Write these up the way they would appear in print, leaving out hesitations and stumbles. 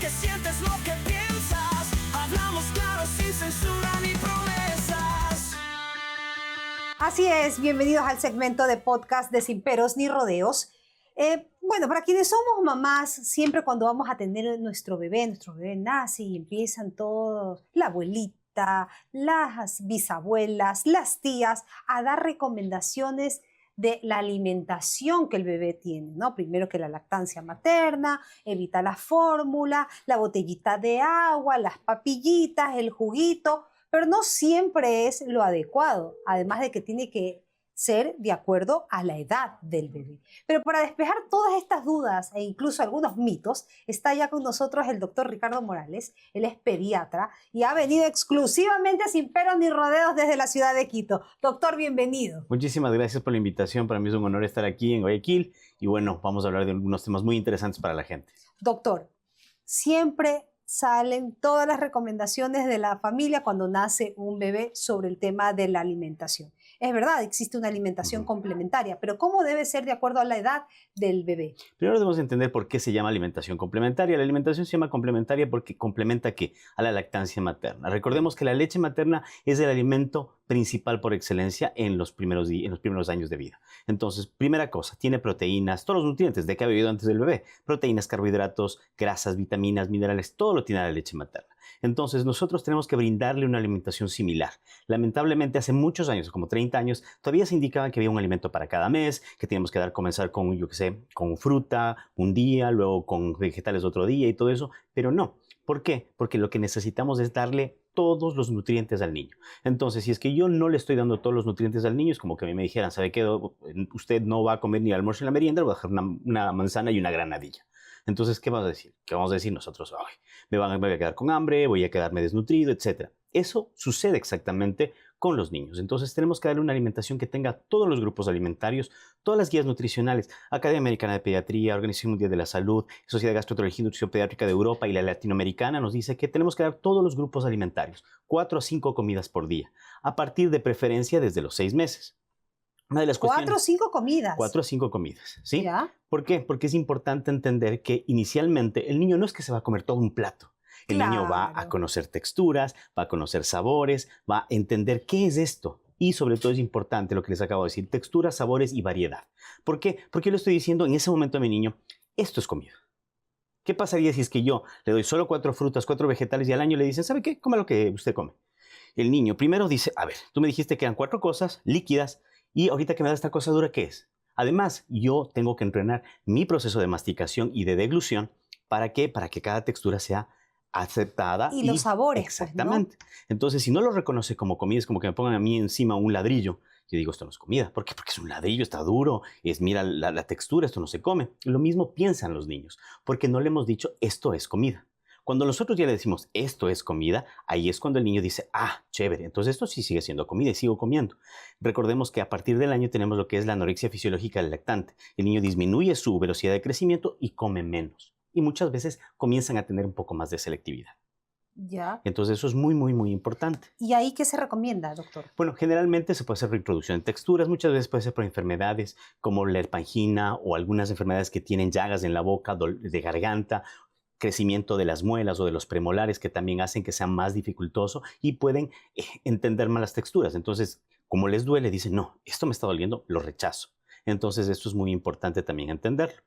que sientes, lo que piensas. Hablamos claro, sin censura ni promesas. Así es, bienvenidos al segmento de podcast de Sin Peros ni Rodeos. Bueno, para quienes somos mamás, siempre cuando vamos a tener nuestro bebé nace y empiezan todos, la abuelita, las bisabuelas, las tías, a dar recomendaciones de la alimentación que el bebé tiene, ¿no? Primero que la lactancia materna, evita la fórmula, la botellita de agua, las papillitas, el juguito, pero no siempre es lo adecuado, además de que tiene que ser de acuerdo a la edad del bebé. Pero para despejar todas estas dudas e incluso algunos mitos, está ya con nosotros el doctor Ricardo Morales. Él es pediatra y ha venido exclusivamente Sin Peros ni Rodeos desde la ciudad de Quito. Doctor, bienvenido. Muchísimas gracias por la invitación. Para mí es un honor estar aquí en Guayaquil y bueno, vamos a hablar de algunos temas muy interesantes para la gente. Doctor, siempre salen todas las recomendaciones de la familia cuando nace un bebé sobre el tema de la alimentación. Es verdad, existe una alimentación complementaria, pero ¿cómo debe ser de acuerdo a la edad del bebé? Primero debemos entender por qué se llama alimentación complementaria. La alimentación se llama complementaria porque complementa ¿qué? A la lactancia materna. Recordemos que la leche materna es el alimento principal por excelencia en los primeros años de vida. Entonces, primera cosa, tiene proteínas, todos los nutrientes de que ha bebido antes del bebé. Proteínas, carbohidratos, grasas, vitaminas, minerales, todo lo tiene la leche materna. Entonces, nosotros tenemos que brindarle una alimentación similar. Lamentablemente, hace muchos años, como 30 años, todavía se indicaba que había un alimento para cada mes, que teníamos que comenzar con, con fruta un día, luego con vegetales otro día y todo eso, pero no. ¿Por qué? Porque lo que necesitamos es darle todos los nutrientes al niño. Entonces, si es que yo no le estoy dando todos los nutrientes al niño, es como que a mí me dijeran, ¿sabe qué? Usted no va a comer ni el almuerzo ni la merienda, le voy a dejar una manzana y una granadilla. Entonces, ¿qué vamos a decir? ¿Qué vamos a decir nosotros? Ay, me voy a quedar con hambre, voy a quedarme desnutrido, etc. Eso sucede exactamente con los niños. Entonces, tenemos que darle una alimentación que tenga todos los grupos alimentarios, todas las guías nutricionales, Academia Americana de Pediatría, Organización Mundial de la Salud, Sociedad de Gastroenterología y Nutrición Pediátrica de Europa y la Latinoamericana nos dice que tenemos que dar todos los grupos alimentarios, 4 a 5 comidas por día, a partir de preferencia desde los 6 meses. Una de las 4 o 5 comidas. 4 a 5 comidas, ¿sí? ¿Ya? ¿Por qué? Porque es importante entender que inicialmente el niño no es que se va a comer todo un plato. El niño va a conocer texturas, va a conocer sabores, va a entender qué es esto. Y sobre todo es importante lo que les acabo de decir, texturas, sabores y variedad. ¿Por qué? Porque yo le estoy diciendo en ese momento a mi niño, esto es comida. ¿Qué pasaría si es que yo le doy solo 4 frutas, 4 vegetales y al año le dicen, ¿sabe qué? Coma lo que usted come. El niño primero dice, a ver, tú me dijiste que eran 4 cosas líquidas y ahorita que me da esta cosa dura, ¿qué es? Además, yo tengo que entrenar mi proceso de masticación y de deglución. ¿Para qué? Para que cada textura sea aceptada. Y los sabores. Exactamente. Pues, ¿no? Entonces, si no lo reconoce como comida, es como que me pongan a mí encima un ladrillo. Yo digo, esto no es comida. ¿Por qué? Porque es un ladrillo, está duro, mira la textura, esto no se come. Lo mismo piensan los niños, porque no le hemos dicho, esto es comida. Cuando nosotros ya le decimos, esto es comida, ahí es cuando el niño dice, ah, chévere, entonces esto sí sigue siendo comida y sigo comiendo. Recordemos que a partir del año tenemos lo que es la anorexia fisiológica del lactante. El niño disminuye su velocidad de crecimiento y come menos. Y muchas veces comienzan a tener un poco más de selectividad. Ya. Entonces eso es muy, muy, muy importante. ¿Y ahí qué se recomienda, doctor? Bueno, generalmente se puede hacer reintroducción de texturas, muchas veces puede ser por enfermedades como la herpangina o algunas enfermedades que tienen llagas en la boca, de garganta, crecimiento de las muelas o de los premolares que también hacen que sea más dificultoso y pueden entender mal las texturas. Entonces, como les duele, dicen, no, esto me está doliendo, lo rechazo. Entonces, esto es muy importante también entenderlo.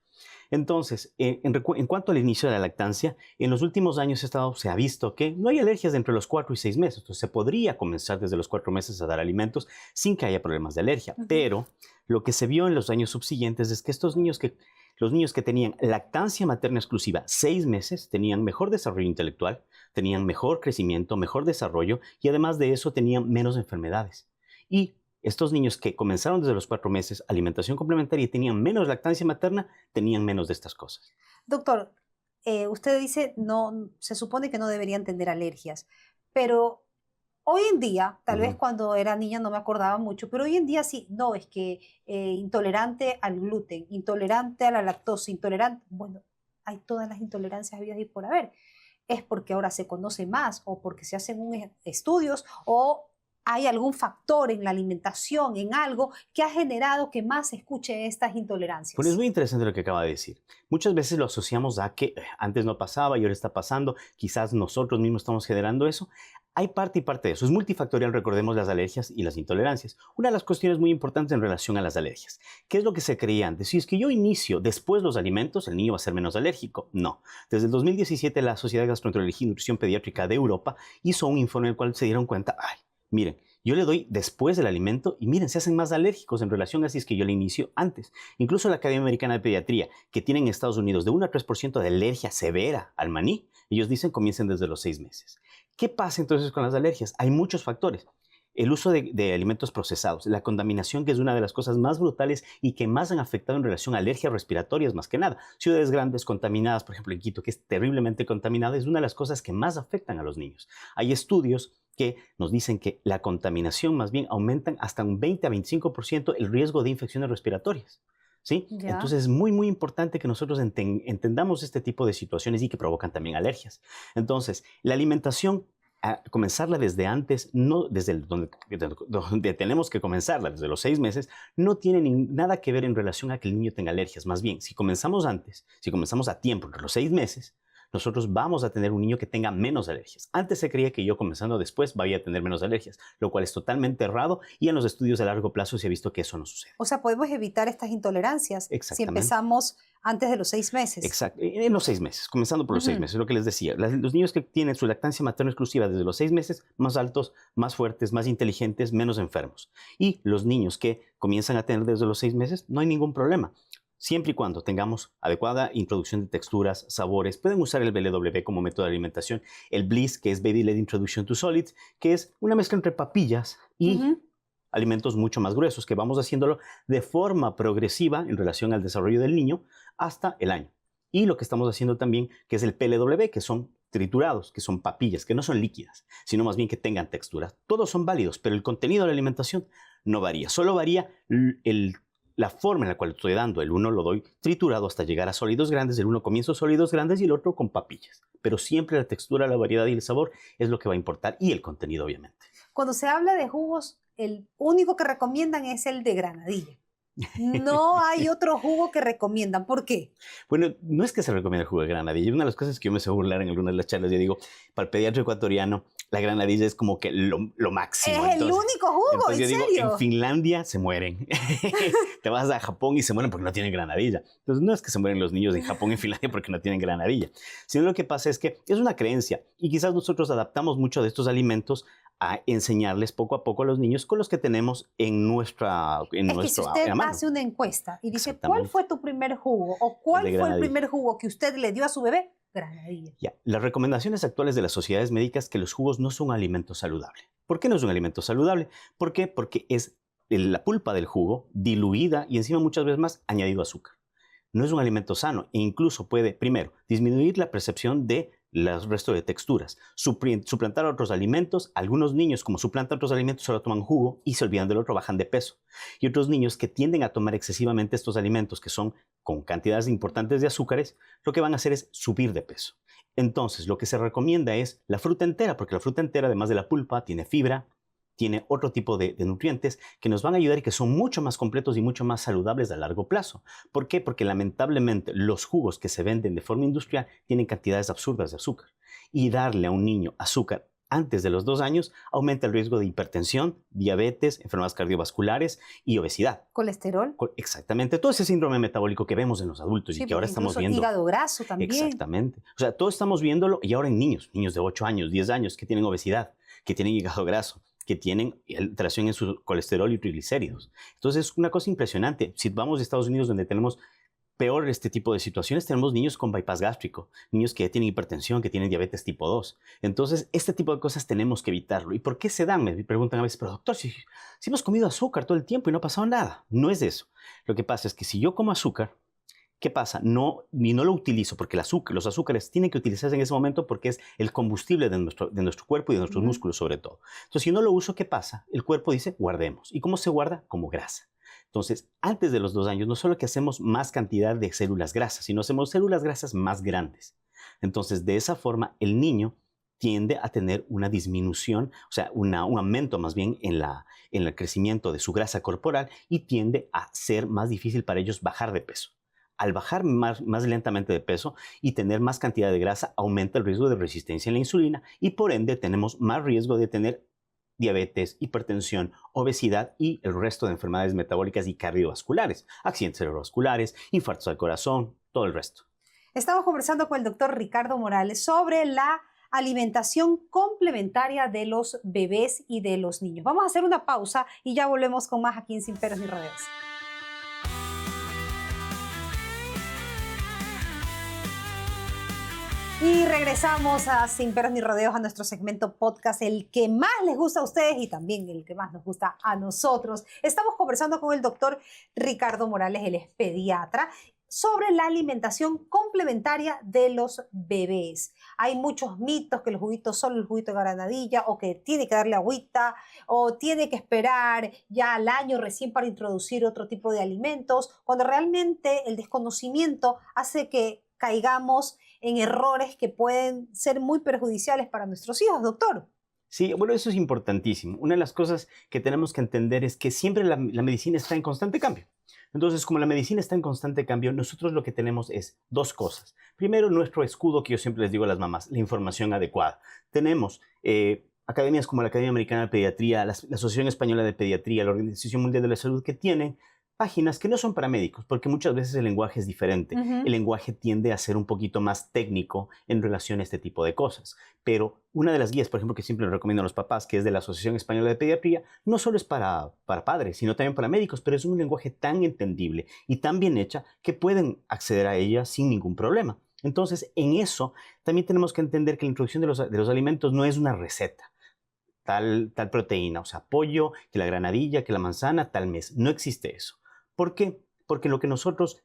Entonces, en cuanto al inicio de la lactancia, en los últimos años se ha visto que no hay alergias entre los 4 y 6 meses. Entonces, se podría comenzar desde los 4 meses a dar alimentos sin que haya problemas de alergia. Pero lo que se vio en los años subsiguientes es que los niños que tenían lactancia materna exclusiva 6 meses tenían mejor desarrollo intelectual, tenían mejor crecimiento, mejor desarrollo y además de eso tenían menos enfermedades. Y estos niños que comenzaron desde los 4 meses alimentación complementaria y tenían menos lactancia materna, tenían menos de estas cosas. Doctor, usted dice, no, se supone que no deberían tener alergias, pero hoy en día, tal vez cuando era niña no me acordaba mucho, pero hoy en día sí, no, es que intolerante al gluten, intolerante a la lactosa, intolerante, bueno, hay todas las intolerancias habidas y por haber. Es porque ahora se conoce más o porque se hacen estudios o hay algún factor en la alimentación, en algo que ha generado que más se escuche estas intolerancias? Bueno, es muy interesante lo que acaba de decir. Muchas veces lo asociamos a que antes no pasaba y ahora está pasando. Quizás nosotros mismos estamos generando eso. Hay parte y parte de eso. Es multifactorial, recordemos las alergias y las intolerancias. Una de las cuestiones muy importantes en relación a las alergias. ¿Qué es lo que se creía antes? Si es que yo inicio después los alimentos, el niño va a ser menos alérgico. No. Desde el 2017, la Sociedad de Gastroenterología y Nutrición Pediátrica de Europa hizo un informe en el cual se dieron cuenta, ay, miren, yo le doy después del alimento y miren, se hacen más alérgicos en relación a si es que yo le inicio antes. Incluso la Academia Americana de Pediatría, que tiene en Estados Unidos de 1 a 3% de alergia severa al maní, ellos dicen comiencen desde los 6 meses. ¿Qué pasa entonces con las alergias? Hay muchos factores. El uso de alimentos procesados, la contaminación, que es una de las cosas más brutales y que más han afectado en relación a alergias respiratorias más que nada. Ciudades grandes contaminadas, por ejemplo en Quito, que es terriblemente contaminada, es una de las cosas que más afectan a los niños. Hay estudios que nos dicen que la contaminación más bien aumentan hasta un 20 a 25% el riesgo de infecciones respiratorias. ¿Sí? Ya. Entonces es muy, muy importante que nosotros entendamos este tipo de situaciones y que provocan también alergias. Entonces, la alimentación, a comenzarla desde antes, no desde donde tenemos que comenzarla, desde los 6 meses, no tiene nada que ver en relación a que el niño tenga alergias. Más bien, si comenzamos antes, si comenzamos a tiempo, entre los 6 meses, nosotros vamos a tener un niño que tenga menos alergias. Antes se creía que yo comenzando después vaya a tener menos alergias, lo cual es totalmente errado y en los estudios a largo plazo se ha visto que eso no sucede. O sea, podemos evitar estas intolerancias si Exactamente. empezamos antes de los 6 meses. Exacto, en los 6 meses, comenzando por los 6 meses, lo que les decía. Los niños que tienen su lactancia materna exclusiva desde los 6 meses, más altos, más fuertes, más inteligentes, menos enfermos. Y los niños que comienzan a tener desde los 6 meses, no hay ningún problema. Siempre y cuando tengamos adecuada introducción de texturas, sabores, pueden usar el BLW como método de alimentación, el BLIS, que es Baby Led Introduction to Solids, que es una mezcla entre papillas y alimentos mucho más gruesos, que vamos haciéndolo de forma progresiva en relación al desarrollo del niño hasta el año. Y lo que estamos haciendo también, que es el PLW, que son triturados, que son papillas, que no son líquidas, sino más bien que tengan texturas. Todos son válidos, pero el contenido de la alimentación no varía. Solo varía la forma en la cual estoy dando. El uno lo doy triturado hasta llegar a sólidos grandes, el uno comienzo sólidos grandes y el otro con papillas. Pero siempre la textura, la variedad y el sabor es lo que va a importar y el contenido, obviamente. Cuando se habla de jugos, el único que recomiendan es el de granadilla. No hay otro jugo que recomiendan. ¿Por qué? Bueno, no es que se recomienda el jugo de granadilla. Una de las cosas que yo me sé burlar en algunas de las charlas, yo digo, para el pediatra ecuatoriano, la granadilla es como que lo máximo. Es el único jugo, entonces ¿en yo serio? digo, en Finlandia se mueren. Te vas a Japón y se mueren porque no tienen granadilla. Entonces no es que se mueren los niños en Japón y en Finlandia porque no tienen granadilla, sino lo que pasa es que es una creencia y quizás nosotros adaptamos mucho de estos alimentos a enseñarles poco a poco a los niños con los que tenemos en nuestra Es que si usted hace una encuesta y dice, ¿cuál fue tu primer jugo? ¿O cuál fue el primer jugo que usted le dio a su bebé? Granadilla. Ya. Las recomendaciones actuales de las sociedades médicas que los jugos no son un alimento saludable. ¿Por qué no es un alimento saludable? ¿Por qué? Porque es la pulpa del jugo diluida y encima muchas veces más añadido azúcar. No es un alimento sano e incluso puede, primero, disminuir la percepción de el resto de texturas, suplantar otros alimentos. Algunos niños, como suplantan otros alimentos, solo toman jugo y se olvidan del otro, bajan de peso. Y otros niños que tienden a tomar excesivamente estos alimentos que son con cantidades importantes de azúcares, lo que van a hacer es subir de peso. Entonces, lo que se recomienda es la fruta entera, porque la fruta entera, además de la pulpa, tiene fibra, tiene otro tipo de nutrientes que nos van a ayudar y que son mucho más completos y mucho más saludables a largo plazo. ¿Por qué? Porque lamentablemente los jugos que se venden de forma industrial tienen cantidades absurdas de azúcar. Y darle a un niño azúcar antes de los 2 años aumenta el riesgo de hipertensión, diabetes, enfermedades cardiovasculares y obesidad. ¿Colesterol? Exactamente. Todo ese síndrome metabólico que vemos en los adultos y que ahora estamos viendo. Hígado graso también. Exactamente. O sea, todo estamos viéndolo y ahora en niños de 8 años, 10 años que tienen obesidad, que tienen hígado graso, que tienen alteración en su colesterol y triglicéridos. Entonces, es una cosa impresionante. Si vamos a Estados Unidos, donde tenemos peor este tipo de situaciones, tenemos niños con bypass gástrico, niños que tienen hipertensión, que tienen diabetes tipo 2. Entonces, este tipo de cosas tenemos que evitarlo. ¿Y por qué se dan? Me preguntan a veces, pero doctor, si hemos comido azúcar todo el tiempo y no ha pasado nada. No es eso. Lo que pasa es que si yo como azúcar, ¿qué pasa? No lo utilizo porque los azúcares tienen que utilizarse en ese momento porque es el combustible de nuestro cuerpo y de nuestros músculos sobre todo. Entonces, si no lo uso, ¿qué pasa? El cuerpo dice, guardemos. ¿Y cómo se guarda? Como grasa. Entonces, antes de los 2 años, no solo que hacemos más cantidad de células grasas, sino hacemos células grasas más grandes. Entonces, de esa forma, el niño tiende a tener una disminución, o sea, un aumento más bien en el crecimiento de su grasa corporal y tiende a ser más difícil para ellos bajar de peso. Al bajar más lentamente de peso y tener más cantidad de grasa, aumenta el riesgo de resistencia a la insulina y por ende tenemos más riesgo de tener diabetes, hipertensión, obesidad y el resto de enfermedades metabólicas y cardiovasculares, accidentes cerebrovasculares, infartos al corazón, todo el resto. Estamos conversando con el doctor Ricardo Morales sobre la alimentación complementaria de los bebés y de los niños. Vamos a hacer una pausa y ya volvemos con más aquí en Sin Peros ni Rodeos. Y regresamos a Sin Peros ni Rodeos, a nuestro segmento podcast, el que más les gusta a ustedes y también el que más nos gusta a nosotros. Estamos conversando con el doctor Ricardo Morales, él es pediatra, sobre la alimentación complementaria de los bebés. Hay muchos mitos que solo el juguito de granadilla, o que tiene que darle agüita, o tiene que esperar ya al año recién para introducir otro tipo de alimentos, cuando realmente el desconocimiento hace que caigamos en errores que pueden ser muy perjudiciales para nuestros hijos, doctor. Sí, bueno, eso es importantísimo. Una de las cosas que tenemos que entender es que siempre la medicina está en constante cambio. Entonces, como la medicina está en constante cambio, nosotros lo que tenemos es dos cosas. Primero, nuestro escudo, que yo siempre les digo a las mamás, la información adecuada. Tenemos academias como la Academia Americana de Pediatría, la Asociación Española de Pediatría, la Organización Mundial de la Salud, que tienen páginas que no son para médicos, porque muchas veces el lenguaje es diferente. El lenguaje tiende a ser un poquito más técnico en relación a este tipo de cosas. Pero una de las guías, por ejemplo, que siempre les recomiendo a los papás, que es de la Asociación Española de Pediatría, no solo es para padres, sino también para médicos, pero es un lenguaje tan entendible y tan bien hecha que pueden acceder a ella sin ningún problema. Entonces, en eso también tenemos que entender que la introducción de los alimentos no es una receta. Tal proteína, o sea, pollo, que la granadilla, que la manzana, tal mes. No existe eso. ¿Por qué? Porque lo que nosotros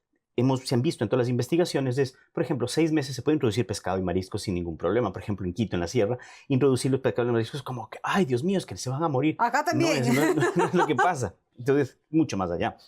se han visto en todas las investigaciones es, por ejemplo, 6 meses se puede introducir pescado y mariscos sin ningún problema. Por ejemplo, en Quito, en la sierra, introducir los pescados y mariscos es como que, ay, Dios mío, es que se van a morir. Acá también. No es lo que pasa. Entonces, mucho más allá.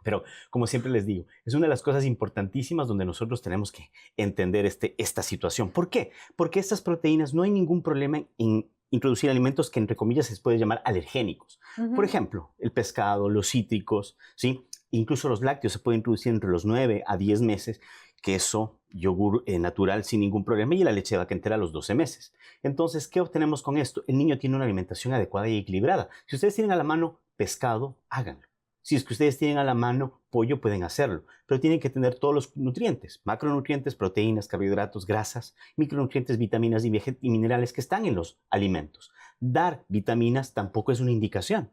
Pero, como siempre les digo, es una de las cosas importantísimas donde nosotros tenemos que entender esta situación. ¿Por qué? Porque estas proteínas no hay ningún problema en introducir alimentos que, entre comillas, se puede llamar alergénicos. Por ejemplo, el pescado, los cítricos, ¿sí? Incluso los lácteos se pueden introducir entre los 9 a 10 meses, queso, yogur natural sin ningún problema y la leche de vaca entera a los 12 meses. Entonces, ¿qué obtenemos con esto? El niño tiene una alimentación adecuada y equilibrada. Si ustedes tienen a la mano pescado, háganlo. Si es que ustedes tienen a la mano pollo, pueden hacerlo, pero tienen que tener todos los nutrientes, macronutrientes, proteínas, carbohidratos, grasas, micronutrientes, vitaminas y minerales que están en los alimentos. Dar vitaminas tampoco es una indicación.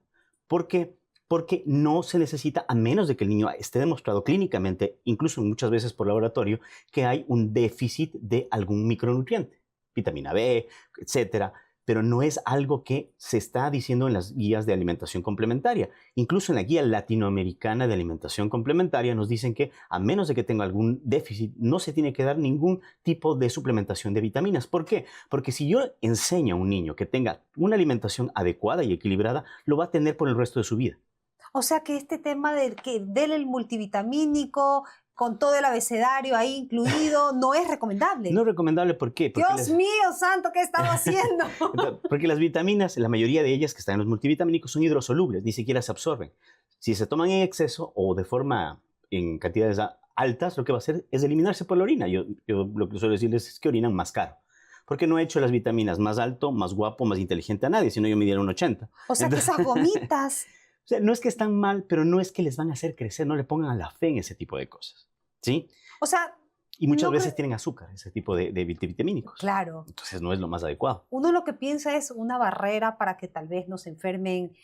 ¿Por qué? Porque no se necesita, a menos de que el niño esté demostrado clínicamente, incluso muchas veces por laboratorio, que hay un déficit de algún micronutriente, vitamina B, etcétera. Pero no es algo que se está diciendo en las guías de alimentación complementaria. Incluso en la guía latinoamericana de alimentación complementaria nos dicen que a menos de que tenga algún déficit, no se tiene que dar ningún tipo de suplementación de vitaminas. ¿Por qué? Porque si yo enseño a un niño que tenga una alimentación adecuada y equilibrada, lo va a tener por el resto de su vida. O sea que este tema de que déle el multivitamínico con todo el abecedario ahí incluido no es recomendable. No es recomendable, ¿por qué? Porque Dios mío, santo, ¿qué estaba haciendo? Porque las vitaminas, la mayoría de ellas que están en los multivitamínicos son hidrosolubles, ni siquiera se absorben. Si se toman en exceso o de forma en cantidades altas, lo que va a hacer es eliminarse por la orina. Yo lo que suelo decirles es que orinan más caro. Porque no he hecho las vitaminas más alto, más guapo, más inteligente a nadie, si no yo midiera un 80. O sea, Entonces, que esas gomitas... O sea, no es que están mal, pero no es que les van a hacer crecer, no le pongan a la fe en ese tipo de cosas, ¿sí? O sea... Y muchas veces tienen azúcar, ese tipo de vitamínicos. Claro. Entonces no es lo más adecuado. Uno lo que piensa es una barrera para que tal vez no se enfermen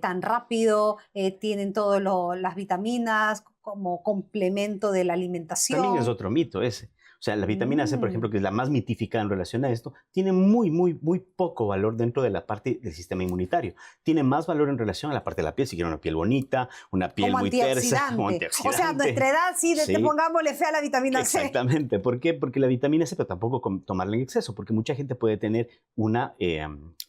tan rápido, tienen todas las vitaminas como complemento de la alimentación. También es otro mito ese. O sea, la vitamina C, por ejemplo, que es la más mitificada en relación a esto, tiene muy poco valor dentro de la parte del sistema inmunitario. Tiene más valor en relación a la parte de la piel, si quieren una piel bonita, una piel muy tersa, como antioxidante. O sea, a nuestra edad sí, pongámosle fe a la vitamina C. Exactamente. ¿Por qué? Porque la vitamina C, pero tampoco tomarla en exceso, porque mucha gente puede tener una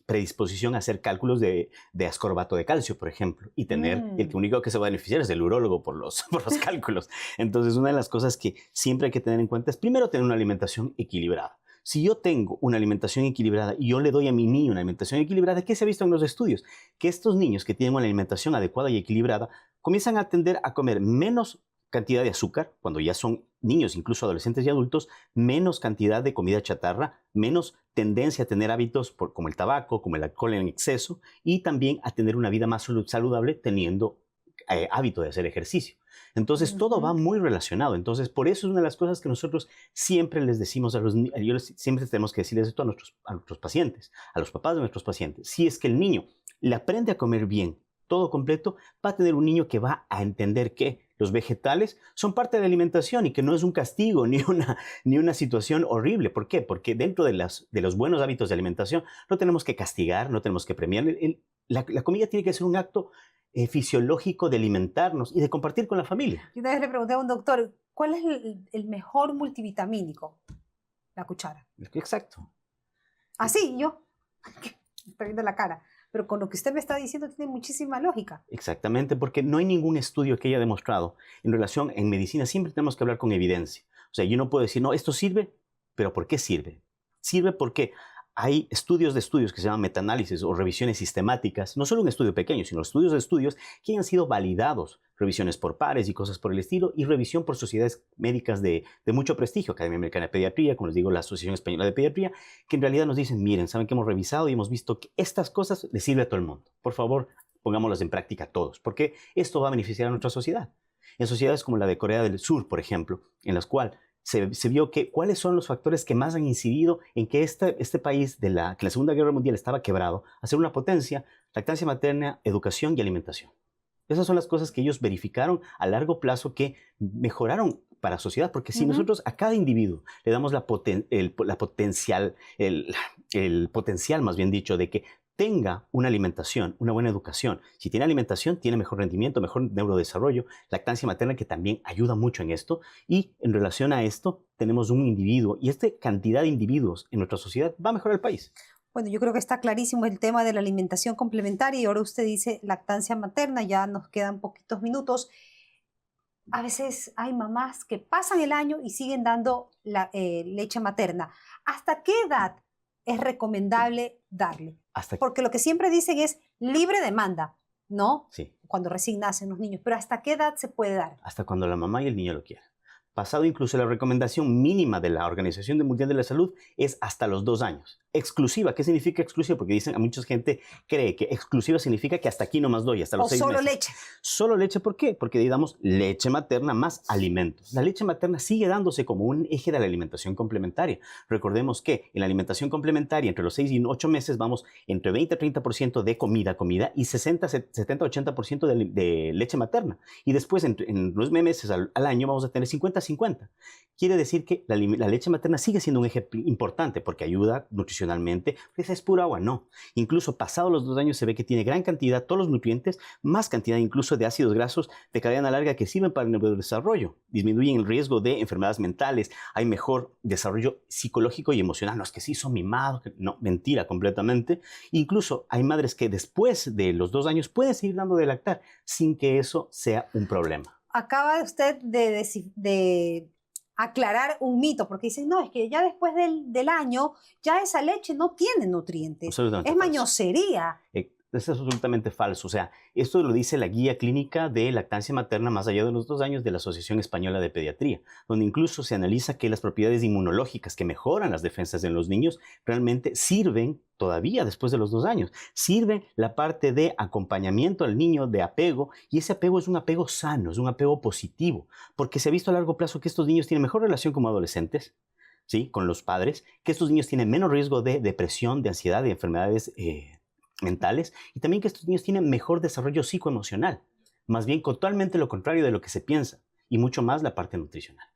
predisposición a hacer cálculos de ascorbato de calcio, por ejemplo, y tener, el único que se va a beneficiar es el urólogo por los cálculos. Entonces, una de las cosas que siempre hay que tener en cuenta es, primero, tener una alimentación equilibrada. Si yo tengo una alimentación equilibrada y yo le doy a mi niño una alimentación equilibrada, ¿qué se ha visto en los estudios? Que estos niños que tienen una alimentación adecuada y equilibrada comienzan a tender a comer menos cantidad de azúcar, cuando ya son niños, incluso adolescentes y adultos, menos cantidad de comida chatarra, menos tendencia a tener hábitos como el tabaco, como el alcohol en exceso, y también a tener una vida más saludable teniendo hábito de hacer ejercicio. Entonces, todo va muy relacionado. Entonces, por eso es una de las cosas que nosotros siempre les decimos siempre tenemos que decirles esto a nuestros pacientes, a los papás de nuestros pacientes. Si es que el niño le aprende a comer bien, todo completo, va a tener un niño que va a entender que los vegetales son parte de la alimentación y que no es un castigo ni una situación horrible. ¿Por qué? Porque dentro de los buenos hábitos de alimentación no tenemos que castigar, no tenemos que premiar. La comida tiene que ser un acto fisiológico de alimentarnos y de compartir con la familia. Yo una vez le pregunté a un doctor, ¿cuál es el mejor multivitamínico? La cuchara. Exacto. Así, yo. Me estoy viendo la cara. Pero con lo que usted me está diciendo tiene muchísima lógica. Exactamente, porque no hay ningún estudio que haya demostrado en medicina siempre tenemos que hablar con evidencia. O sea, yo no puedo decir, no, esto sirve, pero ¿por qué sirve? Sirve porque hay estudios que se llaman metaanálisis o revisiones sistemáticas, no solo un estudio pequeño, sino estudios de estudios que han sido validados, revisiones por pares y cosas por el estilo, y revisión por sociedades médicas de mucho prestigio, Academia Americana de Pediatría, como les digo, la Asociación Española de Pediatría, que en realidad nos dicen, miren, saben que hemos revisado y hemos visto que estas cosas les sirven a todo el mundo. Por favor, pongámoslas en práctica todos, porque esto va a beneficiar a nuestra sociedad. En sociedades como la de Corea del Sur, por ejemplo, en las cuales se vio cuáles son los factores que más han incidido en que este país, que la Segunda Guerra Mundial estaba quebrado, a ser una potencia: lactancia materna, educación y alimentación. Esas son las cosas que ellos verificaron a largo plazo que mejoraron para la sociedad, porque si nosotros a cada individuo le damos el potencial, más bien dicho, de que tenga una alimentación, una buena educación. Si tiene alimentación, tiene mejor rendimiento, mejor neurodesarrollo, lactancia materna, que también ayuda mucho en esto. Y en relación a esto, tenemos un individuo, y esta cantidad de individuos en nuestra sociedad va a mejorar el país. Bueno, yo creo que está clarísimo el tema de la alimentación complementaria y ahora usted dice lactancia materna, ya nos quedan poquitos minutos. A veces hay mamás que pasan el año y siguen dando leche materna. ¿Hasta qué edad es recomendable darle? Porque lo que siempre dicen es libre demanda, ¿no? Sí. Cuando recién nacen los niños. Pero ¿hasta qué edad se puede dar? Hasta cuando la mamá y el niño lo quieran. Pasado incluso la recomendación mínima de la Organización Mundial de la Salud es hasta los 2 años. Exclusiva, ¿qué significa exclusiva? Porque dicen, a mucha gente cree que exclusiva significa que hasta aquí nomás doy, hasta los 6 meses. O solo leche. Solo leche, ¿por qué? Porque damos leche materna más alimentos. La leche materna sigue dándose como un eje de la alimentación complementaria. Recordemos que en la alimentación complementaria, entre los 6 y 8 meses, vamos entre 20 a 30% de comida y 70 a 80% de leche materna. Y después, en 9 meses al año, vamos a tener 50-50. Quiere decir que la leche materna sigue siendo un eje importante porque ayuda nutricionalmente. Esa es pura agua, no. Incluso pasados los 2 años se ve que tiene gran cantidad, todos los nutrientes, más cantidad incluso de ácidos grasos de cadena larga que sirven para el neurodesarrollo. Disminuyen el riesgo de enfermedades mentales, hay mejor desarrollo psicológico y emocional. No, es que sí son mimados. No, mentira completamente. Incluso hay madres que después de los 2 años pueden seguir dando de lactar sin que eso sea un problema. Acaba usted de aclarar un mito, porque dicen, no, es que ya después del año, ya esa leche no tiene nutrientes. Absolutamente es falso. mañosería. Eso es absolutamente falso. O sea, esto lo dice la guía clínica de lactancia materna más allá de los 2 años de la Asociación Española de Pediatría, donde incluso se analiza que las propiedades inmunológicas que mejoran las defensas en los niños realmente sirven todavía después de los 2 años. Sirve la parte de acompañamiento al niño, de apego, y ese apego es un apego sano, es un apego positivo, porque se ha visto a largo plazo que estos niños tienen mejor relación como adolescentes, ¿sí?, con los padres, que estos niños tienen menos riesgo de depresión, de ansiedad, de enfermedades mentales, y también que estos niños tienen mejor desarrollo psicoemocional, más bien totalmente lo contrario de lo que se piensa, y mucho más la parte nutricional.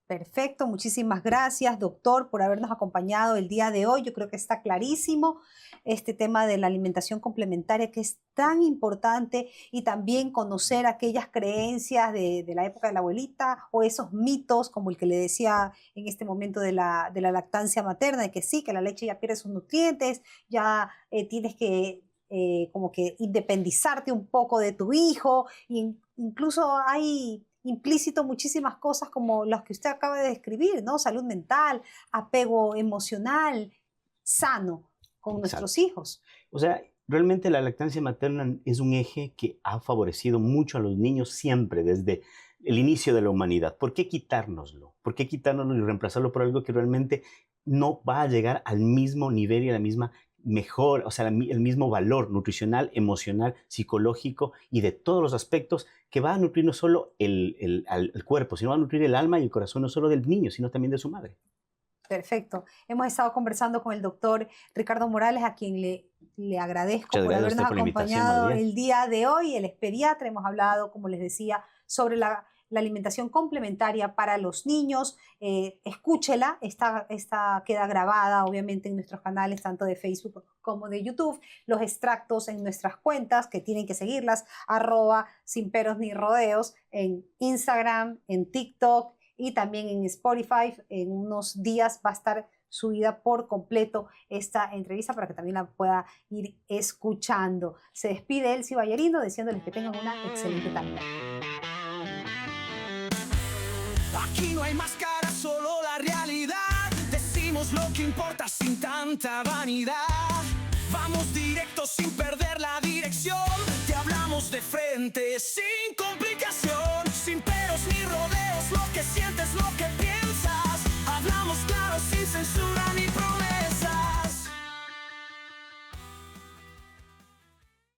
Perfecto, muchísimas gracias, doctor, por habernos acompañado el día de hoy. Yo creo que está clarísimo este tema de la alimentación complementaria, que es tan importante, y también conocer aquellas creencias de la época de la abuelita o esos mitos, como el que le decía en este momento de la lactancia materna, de que sí, que la leche ya pierde sus nutrientes, ya tienes que como que independizarte un poco de tu hijo, incluso hay implícito muchísimas cosas como las que usted acaba de describir, ¿no? Salud mental, apego emocional, sano con nuestros hijos. O sea, realmente la lactancia materna es un eje que ha favorecido mucho a los niños siempre, desde el inicio de la humanidad. ¿Por qué quitárnoslo? ¿Por qué quitárnoslo y reemplazarlo por algo que realmente no va a llegar al mismo nivel y a la misma mejor, o sea, el mismo valor nutricional, emocional, psicológico y de todos los aspectos que va a nutrir no solo el cuerpo, sino va a nutrir el alma y el corazón no solo del niño, sino también de su madre? Perfecto. Hemos estado conversando con el doctor Ricardo Morales, a quien le agradezco Muchas por gracias a habernos usted por la invitación, acompañado María. el día de hoy. Él es pediatra. Hemos hablado, como les decía, sobre la alimentación complementaria para los niños. Escúchela. Esta queda grabada, obviamente, en nuestros canales, tanto de Facebook como de YouTube. Los extractos en nuestras cuentas, que tienen que seguirlas, @sinperosnirodeos, en Instagram, en TikTok, y también en Spotify. En unos días va a estar subida por completo esta entrevista para que también la pueda ir escuchando. Se despide Elsie Ballerino deseándoles que tengan una excelente tarde. Aquí no hay máscara, solo la realidad. Decimos lo que importa sin tanta vanidad. Vamos directo sin perder la dirección. Te hablamos de frente sin complicación. Sin peros ni rodeos, lo que sientes, lo que piensas. Hablamos claro sin censura ni problema.